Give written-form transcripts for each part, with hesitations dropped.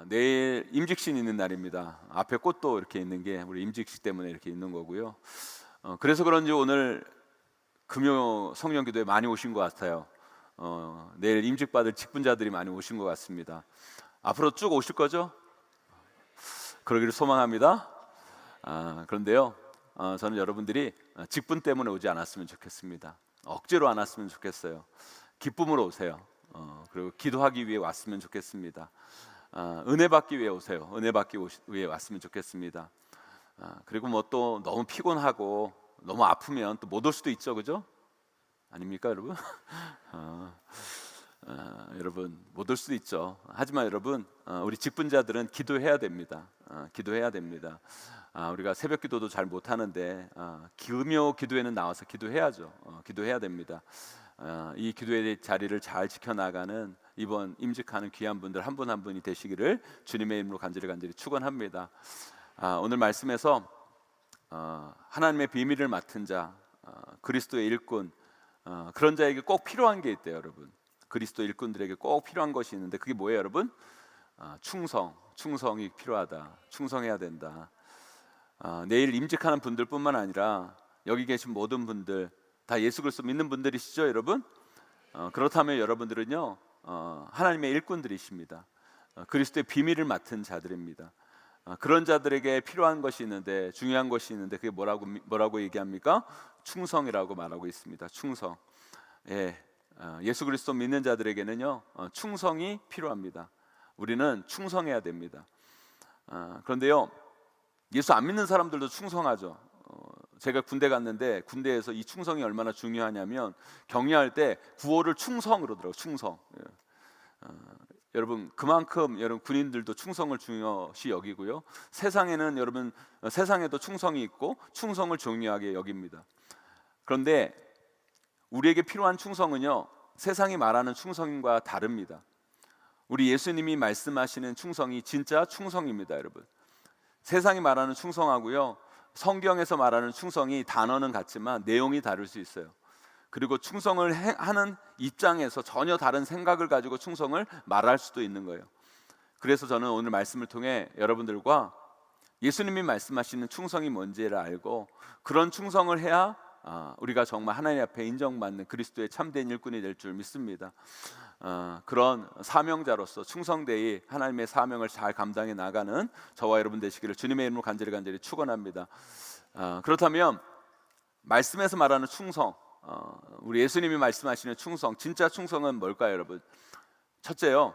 내일 임직신 있는 날입니다. 앞에 꽃도 이렇게 있는 게 우리 임직신 때문에 이렇게 있는 거고요. 그래서 그런지 오늘 금요 성령 기도에 많이 오신 것 같아요. 내일 임직받을 직분자들이 많이 오신 것 같습니다. 앞으로 쭉 오실 거죠? 그러기를 소망합니다. 그런데요, 저는 여러분들이 직분 때문에 오지 않았으면 좋겠습니다. 억지로 안 왔으면 좋겠어요. 기쁨으로 오세요. 그리고 기도하기 위해 왔으면 좋겠습니다. 은혜 받기 위해 오세요. 은혜 받기 위해 왔으면 좋겠습니다. 그리고 뭐 또 너무 피곤하고 너무 아프면 또 못 올 수도 있죠, 그죠? 아닙니까, 여러분? 여러분 못 올 수도 있죠. 하지만 여러분, 우리 직분자들은 기도해야 됩니다. 기도해야 됩니다. 우리가 새벽 기도도 잘 못하는데 금요 기도에는 나와서 기도해야죠. 기도해야 됩니다. 이 기도의 자리를 잘 지켜나가는 이번 임직하는 귀한 분들 한 분 한 분이 되시기를 주님의 이름으로 간절히 축원합니다. 오늘 말씀에서 하나님의 비밀을 맡은 자, 그리스도의 일꾼, 그런 자에게 꼭 필요한 게 있대요, 여러분. 그리스도 일꾼들에게 꼭 필요한 것이 있는데 그게 뭐예요, 여러분? 충성이 필요하다. 충성해야 된다. 내일 임직하는 분들뿐만 아니라 여기 계신 모든 분들 다 예수 그리스도 믿는 분들이시죠, 여러분? 그렇다면 여러분들은요, 하나님의 일꾼들이십니다. 그리스도의 비밀을 맡은 자들입니다. 그런 자들에게 필요한 것이 있는데, 중요한 것이 있는데 그게 뭐라고 얘기합니까? 충성이라고 말하고 있습니다. 충성. 예수 그리스도 믿는 자들에게는요, 충성이 필요합니다. 우리는 충성해야 됩니다. 그런데요, 예수 안 믿는 사람들도 충성하죠. 제가 군대 갔는데 군대에서 이 충성이 얼마나 중요하냐면 격려할 때 구호를 충성으로 들어요. 충성. 여러분, 그만큼 여러분 군인들도 충성을 중요시 여기고요. 세상에도 충성이 있고 충성을 중요하게 여깁니다. 그런데 우리에게 필요한 충성은요, 세상이 말하는 충성과 다릅니다. 우리 예수님이 말씀하시는 충성이 진짜 충성입니다, 여러분. 세상이 말하는 충성하고요, 성경에서 말하는 충성이 단어는 같지만 내용이 다를 수 있어요. 그리고 충성을 하는 입장에서 전혀 다른 생각을 가지고 충성을 말할 수도 있는 거예요. 그래서 저는 오늘 말씀을 통해 여러분들과 예수님이 말씀하시는 충성이 뭔지를 알고 그런 충성을 해야 우리가 정말 하나님 앞에 인정받는 그리스도의 참된 일꾼이 될 줄 믿습니다. 그런 사명자로서 충성되이 하나님의 사명을 잘 감당해 나가는 저와 여러분 되시기를 주님의 이름으로 간절히 축원합니다. 그렇다면 말씀에서 말하는 충성, 우리 예수님이 말씀하시는 충성, 진짜 충성은 뭘까요, 여러분? 첫째요,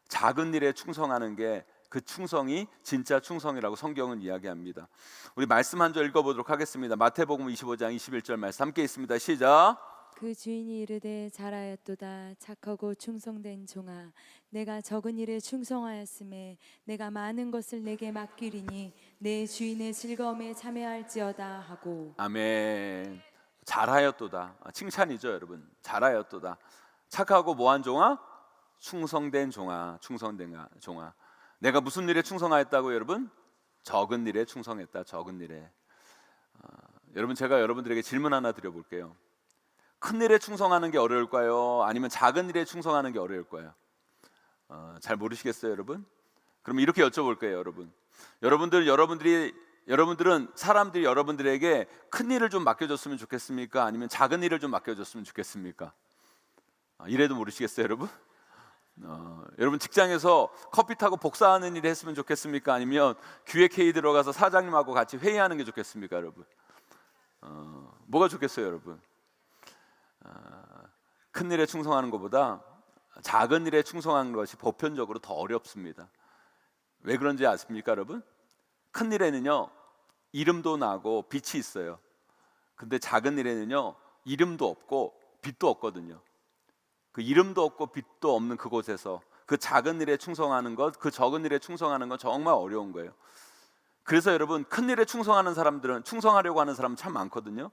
작은 일에 충성하는 게 그 충성이 진짜 충성이라고 성경은 이야기합니다. 우리 말씀 한 절 읽어보도록 하겠습니다. 마태복음 25장 21절 말씀 함께 있습니다. 시작. 그 주인이 이르되 잘하였도다 착하고 충성된 종아, 내가 적은 일에 충성하였음에 내가 많은 것을 내게 맡기리니 내 주인의 즐거움에 참여할지어다 하고. 아멘. 잘하였도다. 칭찬이죠, 여러분. 잘하였도다. 착하고 뭐한 종아? 충성된 종아. 내가 무슨 일에 충성하였다고, 여러분? 적은 일에 충성했다. 적은 일에. 여러분, 제가 여러분들에게 질문 하나 드려볼게요. 큰 일에 충성하는 게 어려울까요? 아니면 작은 일에 충성하는 게 어려울까요? 잘 모르시겠어요, 여러분? 그럼 이렇게 여쭤볼게요, 여러분. 여러분들은 사람들이 여러분들에게 큰 일을 좀 맡겨줬으면 좋겠습니까? 아니면 작은 일을 좀 맡겨줬으면 좋겠습니까? 이래도 모르시겠어요, 여러분? 여러분, 직장에서 커피 타고 복사하는 일 했으면 좋겠습니까? 아니면 기획회의 들어가서 사장님하고 같이 회의하는 게 좋겠습니까, 여러분? 뭐가 좋겠어요, 여러분? 큰 일에 충성하는 것보다 작은 일에 충성하는 것이 보편적으로 더 어렵습니다. 왜 그런지 아십니까, 여러분? 큰 일에는요, 이름도 나고 빛이 있어요. 근데 작은 일에는요, 이름도 없고 빛도 없거든요. 그 이름도 없고 빛도 없는 그곳에서 그 작은 일에 충성하는 것, 그 적은 일에 충성하는 건 정말 어려운 거예요. 그래서 여러분, 큰 일에 충성하려고 하는 사람은 참 많거든요.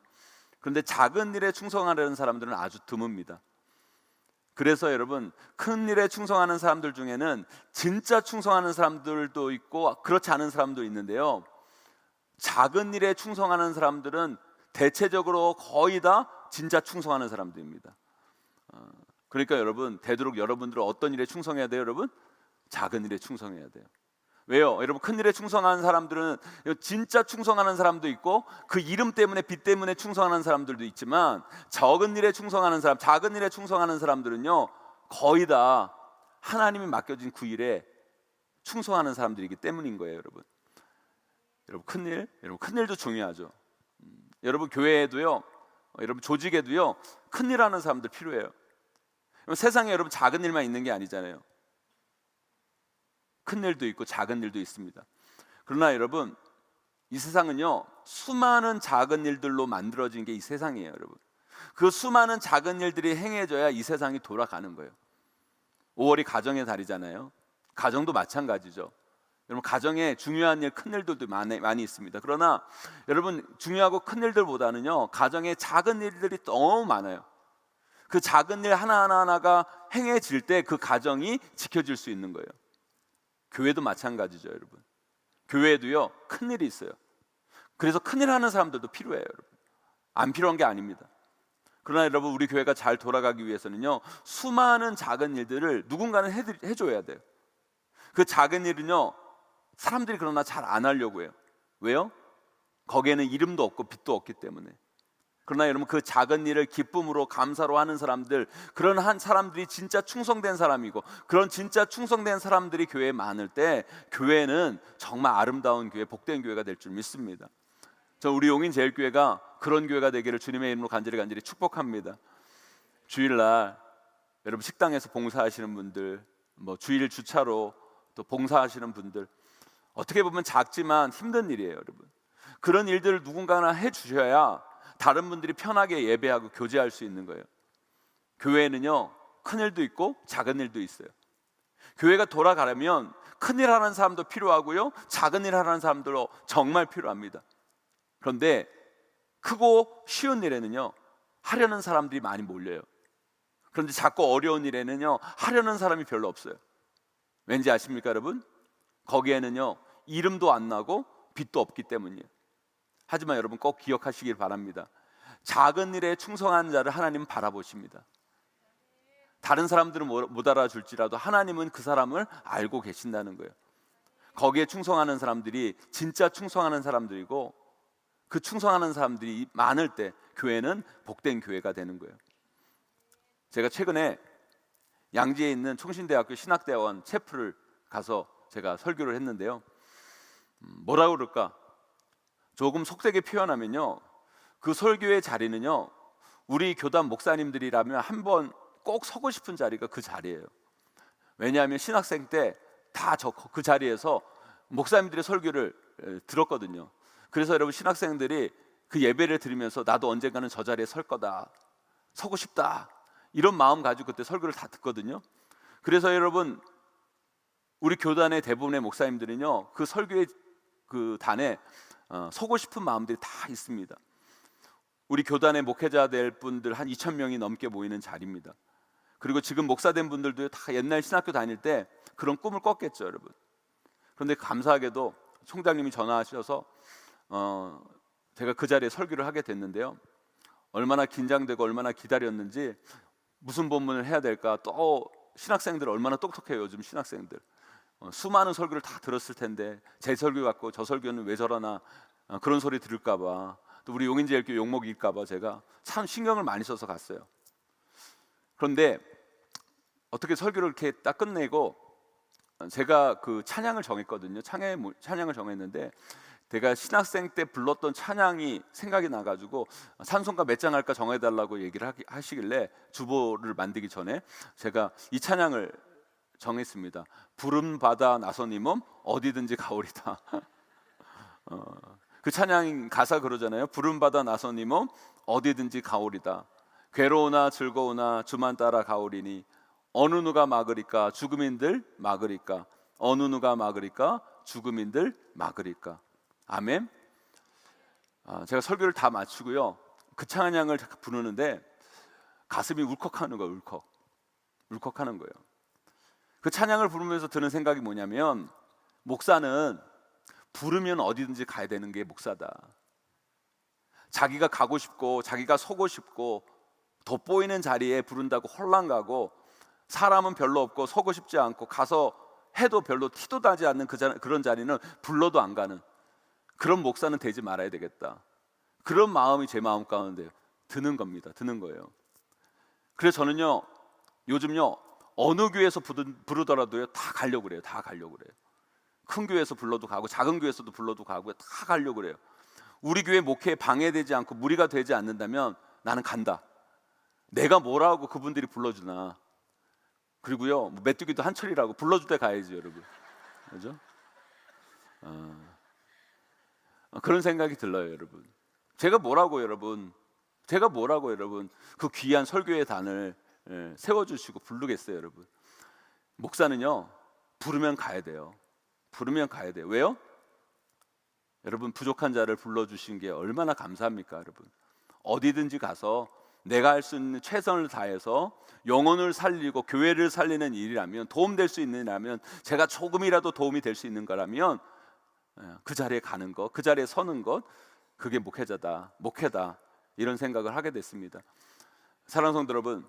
그런데 작은 일에 충성하려는 사람들은 아주 드뭅니다. 그래서 여러분, 큰 일에 충성하는 사람들 중에는 진짜 충성하는 사람들도 있고 그렇지 않은 사람도 있는데요, 작은 일에 충성하는 사람들은 대체적으로 거의 다 진짜 충성하는 사람들입니다. 그러니까 여러분, 되도록 여러분들은 어떤 일에 충성해야 돼요, 여러분? 작은 일에 충성해야 돼요. 왜요? 여러분, 큰 일에 충성하는 사람들은 진짜 충성하는 사람도 있고 그 이름 때문에 빚 때문에 충성하는 사람들도 있지만 적은 일에 충성하는 사람, 작은 일에 충성하는 사람들은요 거의 다 하나님이 맡겨진 그 일에 충성하는 사람들이기 때문인 거예요. 여러분 큰 일도 중요하죠. 여러분 교회에도요, 여러분 조직에도요 큰 일 하는 사람들 필요해요. 세상에 여러분 작은 일만 있는 게 아니잖아요. 큰 일도 있고 작은 일도 있습니다. 그러나 여러분, 이 세상은요 수많은 작은 일들로 만들어진 게 이 세상이에요. 여러분, 그 수많은 작은 일들이 행해져야 이 세상이 돌아가는 거예요. 5월이 가정의 달이잖아요. 가정도 마찬가지죠. 여러분, 가정에 중요한 일, 큰 일들도 많이 있습니다. 그러나 여러분, 중요하고 큰 일들보다는요 가정에 작은 일들이 너무 많아요. 그 작은 일 하나하나가 행해질 때 그 가정이 지켜질 수 있는 거예요. 교회도 마찬가지죠. 여러분, 교회에도요 큰 일이 있어요. 그래서 큰 일 하는 사람들도 필요해요. 여러분, 안 필요한 게 아닙니다. 그러나 여러분, 우리 교회가 잘 돌아가기 위해서는요 수많은 작은 일들을 누군가는 해줘야 돼요. 그 작은 일은요 사람들이 그러나 잘 안 하려고 해요. 왜요? 거기에는 이름도 없고 빚도 없기 때문에. 그러나 여러분, 그 작은 일을 기쁨으로 감사로 하는 사람들, 그런 한 사람들이 진짜 충성된 사람이고, 그런 진짜 충성된 사람들이 교회에 많을 때 교회는 정말 아름다운 교회, 복된 교회가 될 줄 믿습니다. 저 우리 용인제일교회가 그런 교회가 되기를 주님의 이름으로 간절히 축복합니다. 주일날 여러분 식당에서 봉사하시는 분들, 주일 주차로 또 봉사하시는 분들, 어떻게 보면 작지만 힘든 일이에요. 여러분, 그런 일들을 누군가나 해주셔야 다른 분들이 편하게 예배하고 교제할 수 있는 거예요. 교회는요 큰 일도 있고 작은 일도 있어요. 교회가 돌아가려면 큰 일 하는 사람도 필요하고요 작은 일 하는 사람들도 정말 필요합니다. 그런데 크고 쉬운 일에는요 하려는 사람들이 많이 몰려요. 그런데 작고 어려운 일에는요 하려는 사람이 별로 없어요. 왠지 아십니까 여러분? 거기에는요 이름도 안 나고 빚도 없기 때문이에요. 하지만 여러분 꼭 기억하시길 바랍니다. 작은 일에 충성한 자를 하나님은 바라보십니다. 다른 사람들은 못 알아줄지라도 하나님은 그 사람을 알고 계신다는 거예요. 거기에 충성하는 사람들이 진짜 충성하는 사람들이고, 그 충성하는 사람들이 많을 때 교회는 복된 교회가 되는 거예요. 제가 최근에 양지에 있는 총신대학교 신학대원 체프를 가서 제가 설교를 했는데요, 뭐라고 그럴까? 조금 속되게 표현하면요, 그 설교의 자리는요 우리 교단 목사님들이라면 한번 꼭 서고 싶은 자리가 그 자리예요. 왜냐하면 신학생 때 다 그 자리에서 목사님들의 설교를 들었거든요. 그래서 여러분, 신학생들이 그 예배를 들으면서 나도 언젠가는 저 자리에 설 거다, 서고 싶다, 이런 마음 가지고 그때 설교를 다 듣거든요. 그래서 여러분, 우리 교단의 대부분의 목사님들은요 그 설교의 그 단에 서고 싶은 마음들이 다 있습니다. 우리 교단의 목회자 될 분들 한 2,000명이 넘게 모이는 자리입니다. 그리고 지금 목사된 분들도 다 옛날 신학교 다닐 때 그런 꿈을 꿨겠죠, 여러분. 그런데 감사하게도 총장님이 전화하셔서 제가 그 자리에 설교를 하게 됐는데요, 얼마나 긴장되고 얼마나 기다렸는지, 무슨 본문을 해야 될까, 또 신학생들 얼마나 똑똑해요. 요즘 신학생들 수많은 설교를 다 들었을 텐데 제 설교 갖고 저 설교는 왜 저러나 그런 소리 들을까 봐, 또 우리 용인제일교회 욕먹일까 봐 제가 참 신경을 많이 써서 갔어요. 그런데 어떻게 설교를 이렇게 딱 끝내고 제가 그 찬양을 정했거든요. 찬양을 정했는데 제가 신학생 때 불렀던 찬양이 생각이 나가지고 찬송가 몇 장 할까 정해달라고 얘기를 하시길래 주보를 만들기 전에 제가 이 찬양을 정했습니다. 부름 받아 나선 이 몸 어디든지 가오리다. 그 찬양 가사 그러잖아요. 부름 받아 나선 이 몸 어디든지 가오리다. 괴로우나 즐거우나 주만 따라 가오리니 어느 누가 막으리까 죽음인들 막으리까 어느 누가 막으리까 죽음인들 막으리까. 아멘. 제가 설교를 다 마치고요 그 찬양을 부르는데 가슴이 울컥하는 거예요. 울컥하는 거예요. 그 찬양을 부르면서 드는 생각이 뭐냐면, 목사는 부르면 어디든지 가야 되는 게 목사다. 자기가 가고 싶고 자기가 서고 싶고 돋보이는 자리에 부른다고 홀랑 가고, 사람은 별로 없고 서고 싶지 않고 가서 해도 별로 티도 나지 않는 그런 자리는 불러도 안 가는 그런 목사는 되지 말아야 되겠다. 그런 마음이 제 마음 가운데 드는 겁니다. 드는 거예요. 그래서 저는요, 요즘요, 어느 교회에서 부르더라도요, 다 가려고 그래요. 다 가려고 그래요. 큰 교회에서 불러도 가고 작은 교회에서도 불러도 가고 다 가려고 그래요. 우리 교회 목회에 방해되지 않고 무리가 되지 않는다면 나는 간다. 내가 뭐라고 그분들이 불러주나. 그리고요, 메뚜기도 한철이라고 불러줄 때 가야지, 여러분. 그죠? 그런 생각이 들어요, 여러분. 제가 뭐라고 여러분 그 귀한 설교의 단을 세워주시고 부르겠어요, 여러분. 목사는요, 부르면 가야 돼요. 부르면 가야 돼요. 왜요? 여러분, 부족한 자를 불러주신 게 얼마나 감사합니까, 여러분. 어디든지 가서 내가 할 수 있는 최선을 다해서 영혼을 살리고 교회를 살리는 일이라면, 도움될 수 있는 일이라면, 제가 조금이라도 도움이 될 수 있는 거라면 그 자리에 가는 것, 그 자리에 서는 것, 그게 목회다 이런 생각을 하게 됐습니다. 사랑하는 성도 여러분,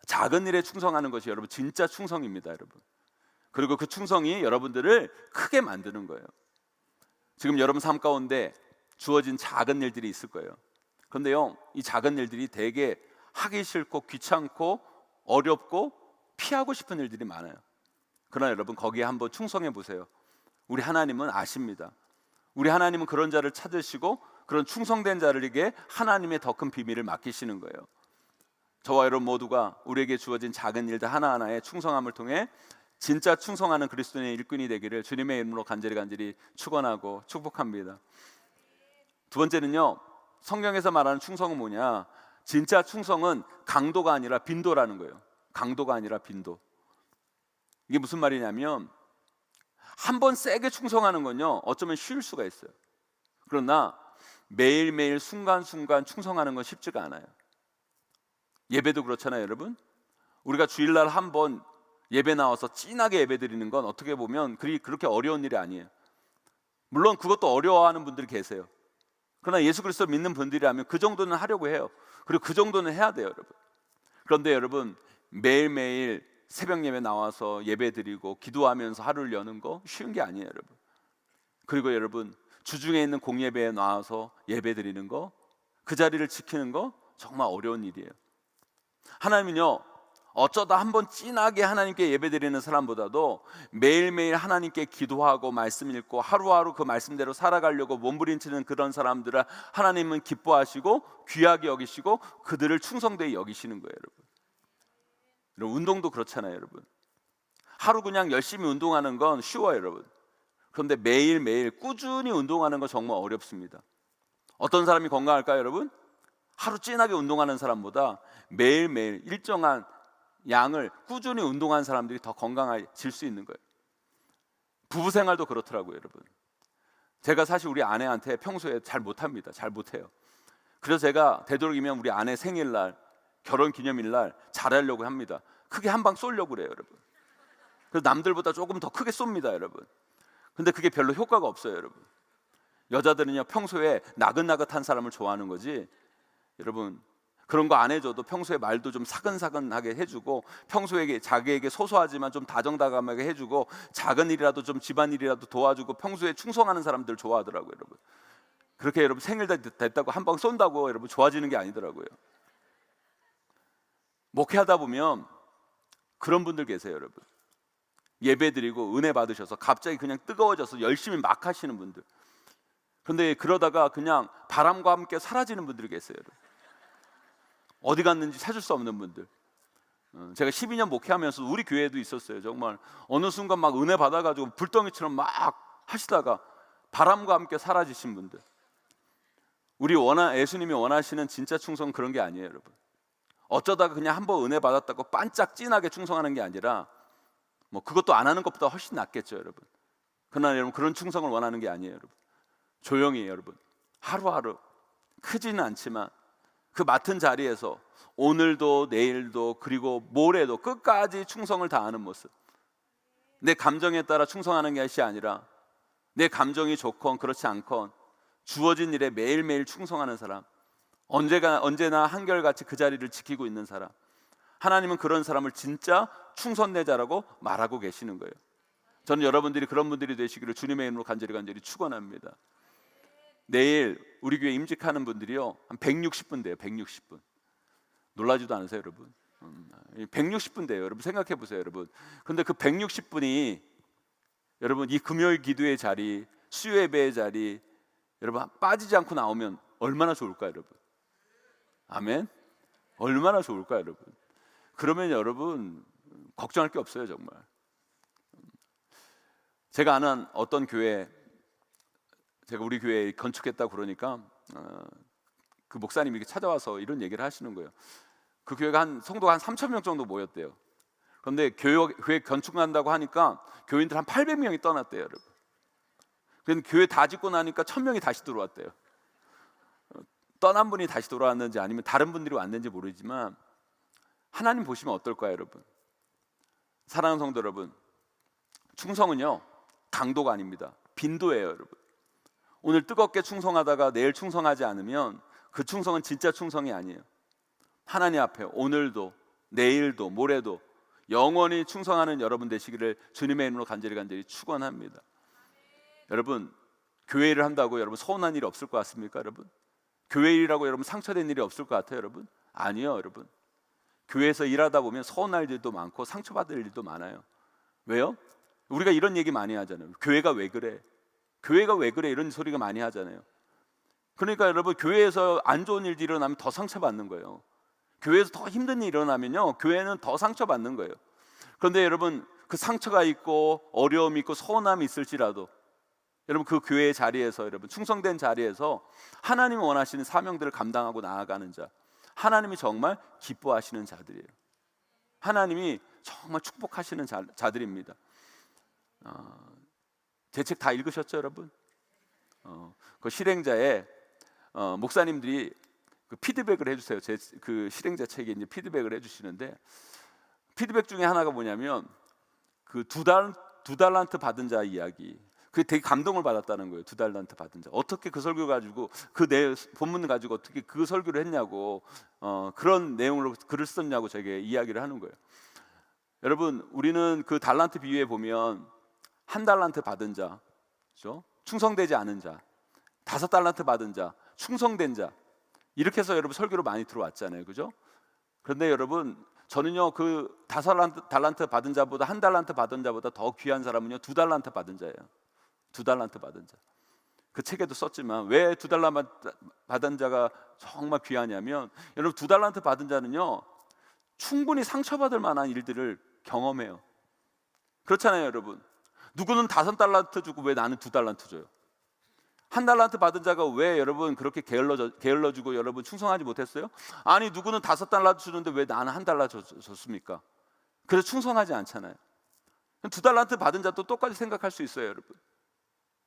작은 일에 충성하는 것이 여러분 진짜 충성입니다, 여러분. 그리고 그 충성이 여러분들을 크게 만드는 거예요. 지금 여러분 삶 가운데 주어진 작은 일들이 있을 거예요. 그런데요, 이 작은 일들이 되게 하기 싫고 귀찮고 어렵고 피하고 싶은 일들이 많아요. 그러나 여러분, 거기에 한번 충성해 보세요. 우리 하나님은 아십니다. 우리 하나님은 그런 자를 찾으시고 그런 충성된 자들에게 하나님의 더 큰 비밀을 맡기시는 거예요. 저와 여러분 모두가 우리에게 주어진 작은 일들 하나하나에 충성함을 통해 진짜 충성하는 그리스도인의 일꾼이 되기를 주님의 이름으로 간절히 축원하고 축복합니다. 두 번째는요, 성경에서 말하는 충성은 뭐냐? 진짜 충성은 강도가 아니라 빈도라는 거예요. 강도가 아니라 빈도. 이게 무슨 말이냐면, 한번 세게 충성하는 건요, 어쩌면 쉬울 수가 있어요. 그러나 매일매일 순간순간 충성하는 건 쉽지가 않아요. 예배도 그렇잖아요, 여러분. 우리가 주일날 한번 예배 나와서 진하게 예배 드리는 건 어떻게 보면 그렇게 어려운 일이 아니에요. 물론 그것도 어려워하는 분들이 계세요. 그러나 예수 그리스도를 믿는 분들이라면 그 정도는 하려고 해요. 그리고 그 정도는 해야 돼요, 여러분. 그런데 여러분, 매일매일 새벽 예배 나와서 예배 드리고 기도하면서 하루를 여는 거 쉬운 게 아니에요, 여러분. 그리고 여러분, 주중에 있는 공예배에 나와서 예배 드리는 거, 그 자리를 지키는 거 정말 어려운 일이에요. 하나님은요, 어쩌다 한번 진하게 하나님께 예배드리는 사람보다도 매일매일 하나님께 기도하고 말씀 읽고 하루하루 그 말씀대로 살아가려고 몸부림치는 그런 사람들을 하나님은 기뻐하시고 귀하게 여기시고 그들을 충성되이 여기시는 거예요, 여러분. 운동도 그렇잖아요, 여러분. 하루 그냥 열심히 운동하는 건 쉬워요, 여러분. 그런데 매일매일 꾸준히 운동하는 건 정말 어렵습니다. 어떤 사람이 건강할까요, 여러분? 하루 진하게 운동하는 사람보다 매일매일 일정한 양을 꾸준히 운동한 사람들이 더 건강해질 수 있는 거예요. 부부 생활도 그렇더라고요, 여러분. 제가 사실 우리 아내한테 평소에 잘 못합니다. 잘 못해요. 그래서 제가 되도록이면 우리 아내 생일날, 결혼기념일날 잘하려고 합니다. 크게 한 방 쏘려고 그래요, 여러분. 그래서 남들보다 조금 더 크게 쏩니다, 여러분. 근데 그게 별로 효과가 없어요, 여러분. 여자들은요, 평소에 나긋나긋한 사람을 좋아하는 거지, 여러분, 그런 거 안 해줘도 평소에 말도 좀 사근사근하게 해주고, 평소에 자기에게 소소하지만 좀 다정다감하게 해주고, 작은 일이라도 좀 집안일이라도 도와주고 평소에 충성하는 사람들 좋아하더라고요, 여러분. 그렇게 여러분 생일 됐다고 한 방 쏜다고 여러분 좋아지는 게 아니더라고요. 목회하다 보면 그런 분들 계세요, 여러분. 예배 드리고 은혜 받으셔서 갑자기 그냥 뜨거워져서 열심히 막 하시는 분들. 그런데 그러다가 그냥 바람과 함께 사라지는 분들이 계세요, 여러분. 어디 갔는지 찾을 수 없는 분들. 제가 12년 목회하면서 우리 교회에도 있었어요. 정말 어느 순간 막 은혜 받아가지고 불덩이처럼 막 하시다가 바람과 함께 사라지신 분들. 예수님이 원하시는 진짜 충성은 그런 게 아니에요, 여러분. 어쩌다가 그냥 한번 은혜 받았다고 반짝 진하게 충성하는 게 아니라, 뭐 그것도 안 하는 것보다 훨씬 낫겠죠, 여러분. 그러나 여러분, 그런 충성을 원하는 게 아니에요, 여러분. 조용히 여러분, 하루하루 크지는 않지만 그 맡은 자리에서 오늘도 내일도 그리고 모레도 끝까지 충성을 다하는 모습. 내 감정에 따라 충성하는 것이 아니라 내 감정이 좋건 그렇지 않건 주어진 일에 매일매일 충성하는 사람, 언제나 한결같이 그 자리를 지키고 있는 사람. 하나님은 그런 사람을 진짜 충성된 자라고 말하고 계시는 거예요. 저는 여러분들이 그런 분들이 되시기를 주님의 이름으로 간절히 축원합니다. 내일 우리 교회 임직하는 분들이요 한 160분 돼요. 160분. 놀라지도 않으세요, 여러분? 160분 돼요. 여러분 생각해 보세요, 여러분. 근데 그 160분이 여러분 이 금요일 기도의 자리, 수요 예배의 자리 여러분 빠지지 않고 나오면 얼마나 좋을까요, 여러분? 아멘. 얼마나 좋을까요, 여러분? 그러면 여러분 걱정할 게 없어요, 정말. 제가 아는 어떤 교회, 제가 우리 교회 건축했다고 그러니까 그 목사님이 찾아와서 이런 얘기를 하시는 거예요. 그 교회가 한 성도가 한 3,000명 정도 모였대요. 그런데 교회 건축한다고 하니까 교인들 한 800명이 떠났대요, 여러분. 그런데 교회 다 짓고 나니까 1,000명이 다시 들어왔대요. 떠난 분이 다시 돌아왔는지 아니면 다른 분들이 왔는지 모르지만 하나님 보시면 어떨까요, 여러분? 사랑하는 성도 여러분, 충성은요 강도가 아닙니다. 빈도예요, 여러분. 오늘 뜨겁게 충성하다가 내일 충성하지 않으면 그 충성은 진짜 충성이 아니에요. 하나님 앞에 오늘도 내일도 모레도 영원히 충성하는 여러분 되시기를 주님의 이름으로 간절히 축원합니다. 여러분 교회 일을 한다고 여러분 서운한 일이 없을 것 같습니까, 여러분? 교회 일이라고 여러분 상처된 일이 없을 것 같아요, 여러분? 아니요, 여러분. 교회에서 일하다 보면 서운할 일도 많고 상처받을 일도 많아요. 왜요? 우리가 이런 얘기 많이 하잖아요. 교회가 왜 그래? 교회가 왜 그래? 이런 소리가 많이 하잖아요. 그러니까 여러분 교회에서 안 좋은 일이 일어나면 더 상처받는 거예요. 교회에서 더 힘든 일이 일어나면요 교회는 더 상처받는 거예요. 그런데 여러분 그 상처가 있고 어려움이 있고 서운함이 있을지라도 여러분 그 교회의 자리에서 여러분 충성된 자리에서 하나님이 원하시는 사명들을 감당하고 나아가는 자, 하나님이 정말 기뻐하시는 자들이에요. 하나님이 정말 축복하시는 자들입니다. 제 책 다 읽으셨죠, 여러분? 그 실행자에 목사님들이 그 피드백을 해주세요. 제 그 실행자 책에 이제 피드백을 해주시는데 피드백 중에 하나가 뭐냐면 그 두 달란트 받은 자 이야기. 그게 되게 감동을 받았다는 거예요. 2달란트 받은 자. 어떻게 그 설교 가지고 그 본문 가지고 어떻게 그 설교를 했냐고 그런 내용으로 글을 썼냐고 제게 이야기를 하는 거예요. 여러분 우리는 그 달란트 비유에 보면 1달란트 받은 자, 그렇죠? 충성되지 않은 자, 5달란트 받은 자, 충성된 자 이렇게 해서 여러분 설교로 많이 들어왔잖아요, 그죠? 그런데 여러분 저는요 그 5달란트 받은 자보다 1달란트 받은 자보다 더 귀한 사람은요 2달란트 받은 자예요. 2달란트 받은 자. 그 책에도 썼지만 왜 2달란트 받은 자가 정말 귀하냐면 여러분 2달란트 받은 자는요 충분히 상처받을 만한 일들을 경험해요. 그렇잖아요, 여러분. 누구는 5달란트 주고 왜 나는 2달란트 줘요? 1달란트 받은 자가 왜 여러분 그렇게 게을러주고 여러분 충성하지 못했어요? 아니 누구는 5달란트 주는데 왜 나는 1달란트 줬습니까? 그래서 충성하지 않잖아요. 2달란트 받은 자도 똑같이 생각할 수 있어요, 여러분.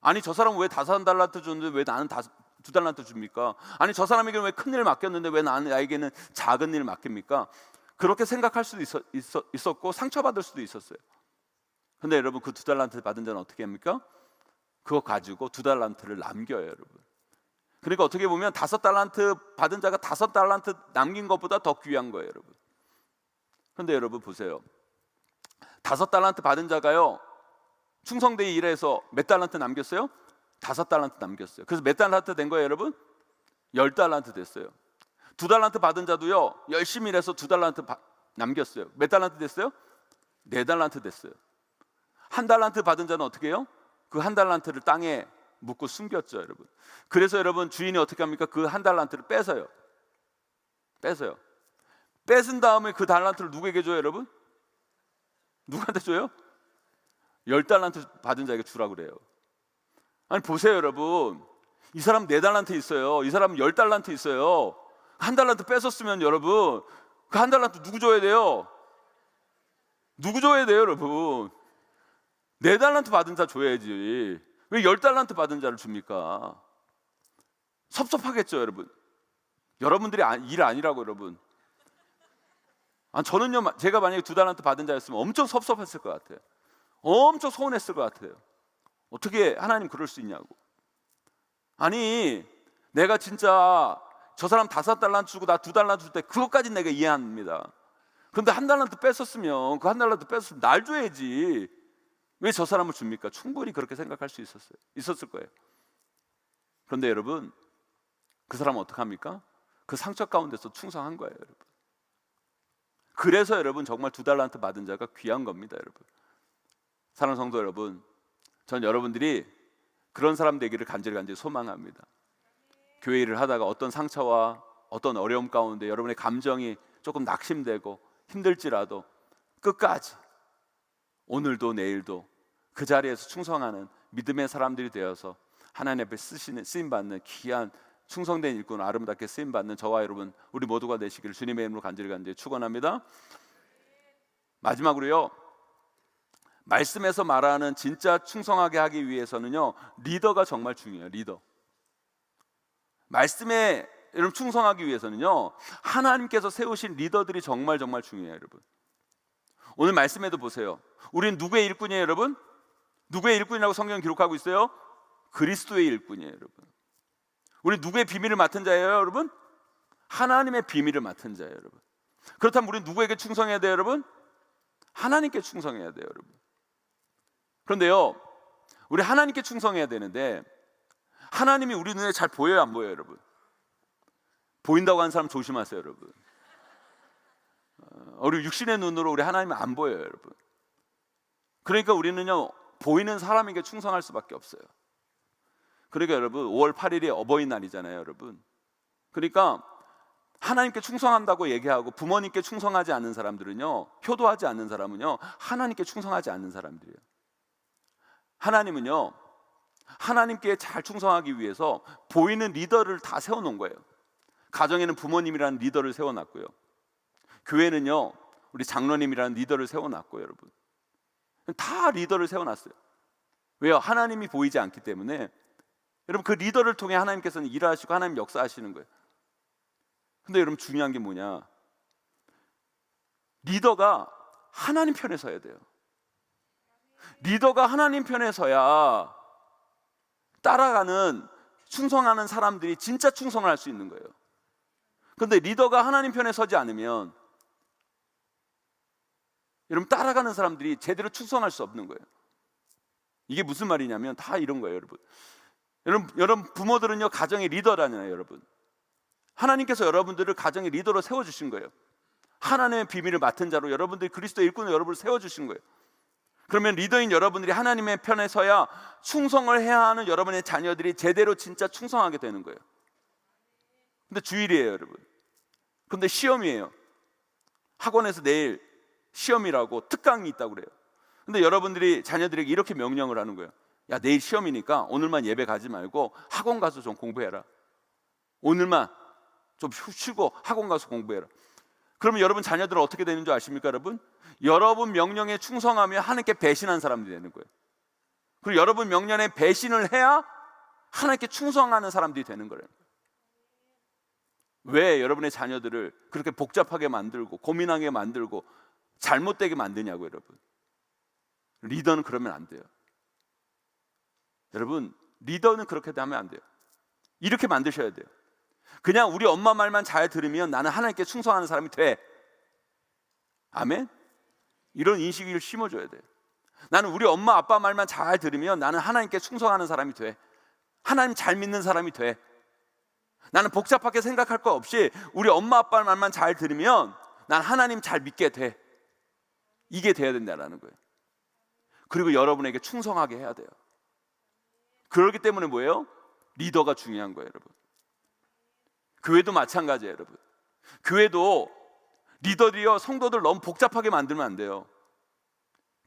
아니 저 사람은 왜 5달란트 줬는데 왜 나는 2달란트 줍니까? 아니 저 사람에게는 왜 큰 일을 맡겼는데 왜 나에게는 작은 일을 맡깁니까? 그렇게 생각할 수도 있었고 상처받을 수도 있었어요. 근데 여러분 그 2달란트 받은 자는 어떻게 합니까? 그거 가지고 2달란트를 남겨요, 여러분. 그러니까 어떻게 보면 5달란트 받은 자가 5달란트 남긴 것보다 더 귀한 거예요, 여러분. 근데 여러분 보세요. 5달란트 받은 자가요 충성되이 일해서 몇 달란트 남겼어요? 5달란트 남겼어요. 그래서 몇 달란트 된 거예요, 여러분? 10달란트 됐어요. 2달란트 받은 자도요 열심히 일해서 2달란트 남겼어요. 몇 달란트 됐어요? 4달란트 됐어요. 1달란트 받은 자는 어떻게 해요? 그 1달란트를 땅에 묻고 숨겼죠, 여러분. 그래서 여러분 주인이 어떻게 합니까? 그 1달란트를 뺏어요. 뺏은 다음에 그 달란트를 누구에게 줘요, 여러분? 누구한테 줘요? 10달란트 받은 자에게 주라고 그래요. 아니 보세요, 여러분. 이 사람 4달란트 있어요. 이 사람 10달란트 있어요. 1달란트 뺏었으면 여러분 그 1달란트 누구 줘야 돼요? 누구 줘야 돼요, 여러분? 4달란트 받은 자 줘야지. 왜 10달란트 받은 자를 줍니까? 섭섭하겠죠, 여러분. 여러분들이 일 아니라고, 여러분. 저는요 제가 만약에 2달란트 받은 자였으면 엄청 섭섭했을 것 같아요. 엄청 서운했을 것 같아요. 어떻게 하나님 그럴 수 있냐고. 아니 내가 진짜 저 사람 5달란트 주고 나 2달란트 줄 때 그것까지 내가 이해합니다. 그런데 1달란트 뺐었으면 그 1달란트 뺐었으면 날 줘야지. 왜 저 사람을 줍니까? 충분히 그렇게 생각할 수 있었을 거예요. 그런데 여러분, 그 사람은 어떡합니까? 그 상처 가운데서 충성한 거예요, 여러분. 그래서 여러분 정말 2달란트 받은 자가 귀한 겁니다, 여러분. 사랑하는 성도 여러분, 전 여러분들이 그런 사람 되기를 간절히 소망합니다. 교회 일을 하다가 어떤 상처와 어떤 어려움 가운데 여러분의 감정이 조금 낙심되고 힘들지라도 끝까지 오늘도 내일도 그 자리에서 충성하는 믿음의 사람들이 되어서 하나님 앞에 쓰임받는 귀한 충성된 일꾼, 아름답게 쓰임받는 저와 여러분 우리 모두가 되시기를 주님의 이름으로 간절히 축원합니다. 마지막으로요, 말씀에서 말하는 진짜 충성하게 하기 위해서는요, 리더가 정말 중요해요. 리더. 말씀에 여러분 충성하기 위해서는요, 하나님께서 세우신 리더들이 정말 중요해요, 여러분. 오늘 말씀에도 보세요. 우리는 누구의 일꾼이에요, 여러분? 누구의 일꾼이라고 성경은 기록하고 있어요? 그리스도의 일꾼이에요, 여러분. 우리 누구의 비밀을 맡은 자예요, 여러분? 하나님의 비밀을 맡은 자예요, 여러분. 그렇다면 우리는 누구에게 충성해야 돼요, 여러분? 하나님께 충성해야 돼요, 여러분. 그런데요, 우리 하나님께 충성해야 되는데 하나님이 우리 눈에 잘 보여요, 안 보여요, 여러분? 보인다고 하는 사람 조심하세요, 여러분. 우리 육신의 눈으로 우리 하나님은 안 보여요, 여러분. 그러니까 우리는요, 보이는 사람에게 충성할 수밖에 없어요. 그러니까 여러분 5월 8일이 어버이날이잖아요, 여러분. 그러니까 하나님께 충성한다고 얘기하고 부모님께 충성하지 않는 사람들은요, 효도하지 않는 사람은요, 하나님께 충성하지 않는 사람들이에요. 하나님은요, 하나님께 잘 충성하기 위해서 보이는 리더를 다 세워놓은 거예요. 가정에는 부모님이라는 리더를 세워놨고요, 교회는요 우리 장로님이라는 리더를 세워놨고요, 여러분. 다 리더를 세워놨어요. 왜요? 하나님이 보이지 않기 때문에 여러분 그 리더를 통해 하나님께서는 일하시고 하나님 역사하시는 거예요. 근데 여러분 중요한 게 뭐냐? 리더가 하나님 편에 서야 돼요. 리더가 하나님 편에 서야 따라가는 충성하는 사람들이 진짜 충성을 할 수 있는 거예요. 그런데 리더가 하나님 편에 서지 않으면 여러분 따라가는 사람들이 제대로 충성할 수 없는 거예요. 이게 무슨 말이냐면 다 이런 거예요, 여러분. 여러분 부모들은요 가정의 리더라잖아요, 여러분. 하나님께서 여러분들을 가정의 리더로 세워주신 거예요. 하나님의 비밀을 맡은 자로 여러분들이 그리스도의 일꾼으로 여러분을 세워주신 거예요. 그러면 리더인 여러분들이 하나님의 편에 서야 충성을 해야 하는 여러분의 자녀들이 제대로 진짜 충성하게 되는 거예요. 근데 주일이에요, 여러분. 근데 시험이에요. 학원에서 내일 시험이라고 특강이 있다고 그래요. 근데 여러분들이 자녀들에게 이렇게 명령을 하는 거예요. 야, 내일 시험이니까 오늘만 예배 가지 말고 학원 가서 좀 공부해라. 오늘만 좀 쉬고 학원 가서 공부해라. 그러면 여러분 자녀들은 어떻게 되는 줄 아십니까, 여러분? 여러분 명령에 충성하며 하나님께 배신한 사람들이 되는 거예요. 그리고 여러분 명령에 배신을 해야 하나님께 충성하는 사람들이 되는 거예요. 왜 여러분의 자녀들을 그렇게 복잡하게 만들고 고민하게 만들고 잘못되게 만드냐고, 여러분. 리더는 그러면 안 돼요. 여러분, 리더는 그렇게 하면 안 돼요. 이렇게 만드셔야 돼요. 그냥 우리 엄마 말만 잘 들으면 나는 하나님께 충성하는 사람이 돼. 아멘? 이런 인식을 심어줘야 돼요. 나는 우리 엄마 아빠 말만 잘 들으면 나는 하나님께 충성하는 사람이 돼. 하나님 잘 믿는 사람이 돼. 나는 복잡하게 생각할 거 없이 우리 엄마 아빠 말만 잘 들으면 난 하나님 잘 믿게 돼. 이게 돼야 된다는 거예요. 그리고 여러분에게 충성하게 해야 돼요. 그렇기 때문에 뭐예요? 리더가 중요한 거예요, 여러분. 교회도 마찬가지예요, 여러분. 교회도 리더들이요, 성도들 너무 복잡하게 만들면 안 돼요.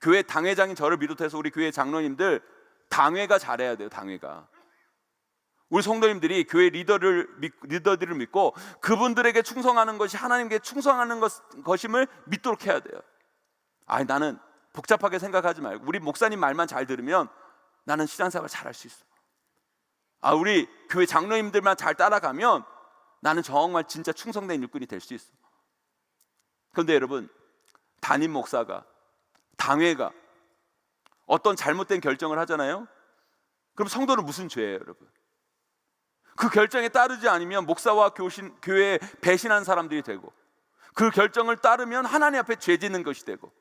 교회 당회장인 저를 비롯해서 우리 교회 장로님들 당회가 잘해야 돼요, 당회가. 우리 성도님들이 교회 리더들을 믿고 그분들에게 충성하는 것이 하나님께 충성하는 것임을 믿도록 해야 돼요. 아니, 나는 복잡하게 생각하지 말고 우리 목사님 말만 잘 들으면 나는 신앙생활 잘할 수 있어. 아, 우리 교회 장로님들만 잘 따라가면 나는 정말 진짜 충성된 일꾼이 될 수 있어. 그런데 여러분, 담임 목사가, 당회가 어떤 잘못된 결정을 하잖아요. 그럼 성도는 무슨 죄예요, 여러분? 그 결정에 따르지 않으면 목사와 교회에 배신한 사람들이 되고, 그 결정을 따르면 하나님 앞에 죄 짓는 것이 되고,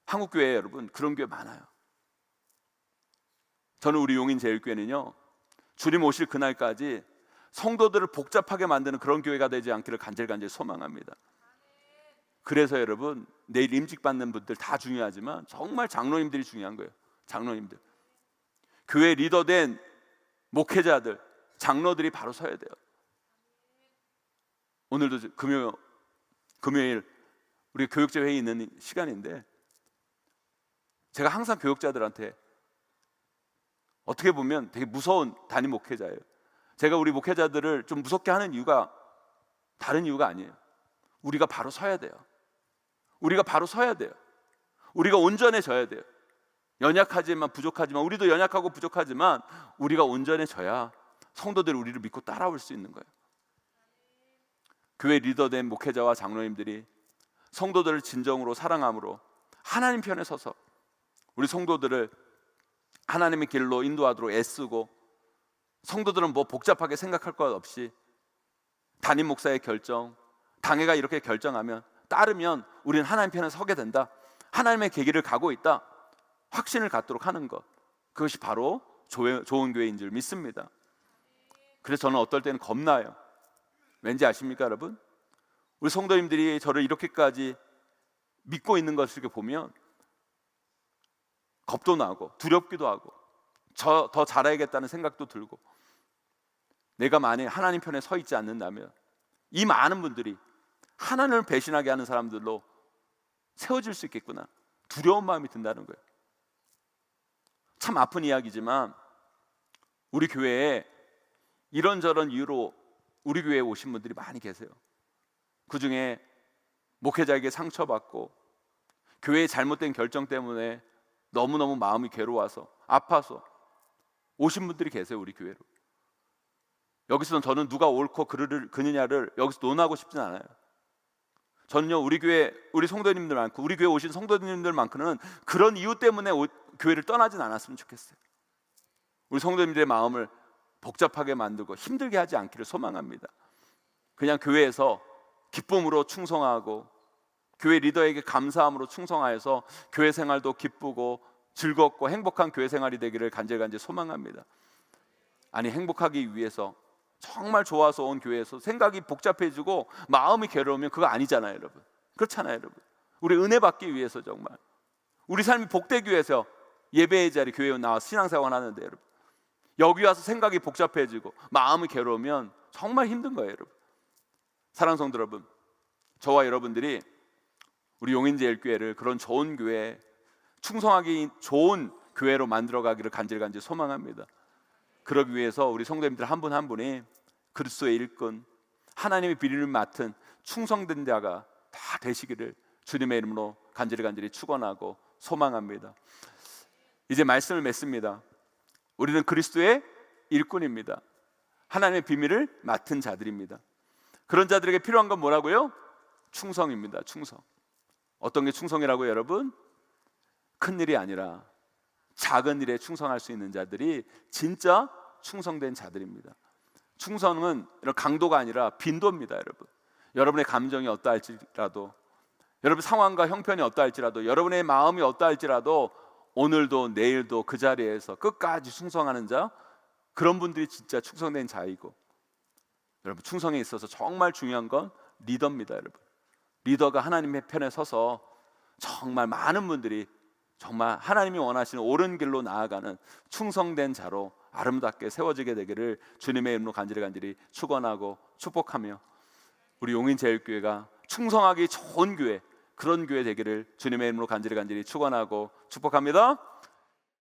한국 교회 여러분 그런 교회 많아요. 저는 우리 용인제일교회는요, 주님 오실 그날까지 성도들을 복잡하게 만드는 그런 교회가 되지 않기를 간절히 소망합니다. 그래서 여러분, 내일 임직받는 분들 다 중요하지만 정말 장로님들이 중요한 거예요. 장로님들, 교회 리더된 목회자들, 장로들이 바로 서야 돼요. 오늘도 금요일 우리 교육제 회의 있는 시간인데, 제가 항상 교육자들한테 어떻게 보면 되게 무서운 담임 목회자예요. 제가 우리 목회자들을 좀 무섭게 하는 이유가 다른 이유가 아니에요. 우리가 바로 서야 돼요. 우리가 바로 서야 돼요. 우리가 온전해져야 돼요. 연약하지만 부족하지만, 우리도 연약하고 부족하지만 우리가 온전해져야 성도들이 우리를 믿고 따라올 수 있는 거예요. 교회 리더된 목회자와 장로님들이 성도들을 진정으로 사랑함으로 하나님 편에 서서 우리 성도들을 하나님의 길로 인도하도록 애쓰고, 성도들은 뭐 복잡하게 생각할 것 없이 담임 목사의 결정, 당회가 이렇게 결정하면 따르면 우리는 하나님 편에 서게 된다, 하나님의 계기를 가고 있다, 확신을 갖도록 하는 것, 그것이 바로 좋은 교회인 줄 믿습니다. 그래서 저는 어떨 때는 겁나요. 왠지 아십니까 여러분? 우리 성도님들이 저를 이렇게까지 믿고 있는 것을 이렇게 보면 겁도 나고 두렵기도 하고, 더 잘해야겠다는 생각도 들고, 내가 만약 하나님 편에 서 있지 않는다면 이 많은 분들이 하나님을 배신하게 하는 사람들로 세워질 수 있겠구나, 두려운 마음이 든다는 거예요. 참 아픈 이야기지만 우리 교회에 이런저런 이유로 우리 교회에 오신 분들이 많이 계세요. 그 중에 목회자에게 상처받고 교회의 잘못된 결정 때문에 너무너무 마음이 괴로워서 아파서 오신 분들이 계세요. 우리 교회로. 여기서는 저는 누가 옳고 그르느냐를 여기서 논하고 싶진 않아요. 저는요, 우리 교회, 우리 성도님들 많고 우리 교회 오신 성도님들만큼은 그런 이유 때문에 교회를 떠나진 않았으면 좋겠어요. 우리 성도님들의 마음을 복잡하게 만들고 힘들게 하지 않기를 소망합니다. 그냥 교회에서 기쁨으로 충성하고 교회 리더에게 감사함으로 충성하여서 교회 생활도 기쁘고 즐겁고 행복한 교회 생활이 되기를 간절히 소망합니다. 아니, 행복하기 위해서 정말 좋아서 온 교회에서 생각이 복잡해지고 마음이 괴로우면 그거 아니잖아요 여러분. 그렇잖아요 여러분. 우리 은혜 받기 위해서, 정말 우리 삶이 복되기 위해서 예배의 자리, 교회에 나와서 신앙생활 하는데 여러분, 여기 와서 생각이 복잡해지고 마음이 괴로우면 정말 힘든 거예요 여러분. 사랑하는 성도 여러분, 저와 여러분들이 우리 용인제일교회를 그런 좋은 교회, 충성하기 좋은 교회로 만들어가기를 간절히 소망합니다. 그러기 위해서 우리 성도님들 한 분 한 분이 그리스도의 일꾼, 하나님의 비리를 맡은 충성된 자가 다 되시기를 주님의 이름으로 간절히 축원하고 소망합니다. 이제 말씀을 맺습니다. 우리는 그리스도의 일꾼입니다. 하나님의 비밀을 맡은 자들입니다. 그런 자들에게 필요한 건 뭐라고요? 충성입니다. 충성. 어떤 게 충성이라고요 여러분? 큰 일이 아니라 작은 일에 충성할 수 있는 자들이 진짜 충성된 자들입니다. 충성은 이런 강도가 아니라 빈도입니다 여러분. 여러분의 감정이 어떠할지라도, 여러분 상황과 형편이 어떠할지라도, 여러분의 마음이 어떠할지라도 오늘도 내일도 그 자리에서 끝까지 충성하는 자, 그런 분들이 진짜 충성된 자이고, 여러분 충성에 있어서 정말 중요한 건 리더입니다 여러분. 리더가 하나님의 편에 서서 정말 많은 분들이 정말 하나님이 원하시는 옳은 길로 나아가는 충성된 자로 아름답게 세워지게 되기를 주님의 이름으로 간절히 축원하고 축복하며, 우리 용인제일교회가 충성하기 좋은 교회, 그런 교회 되기를 주님의 이름으로 간절히 축원하고 축복합니다.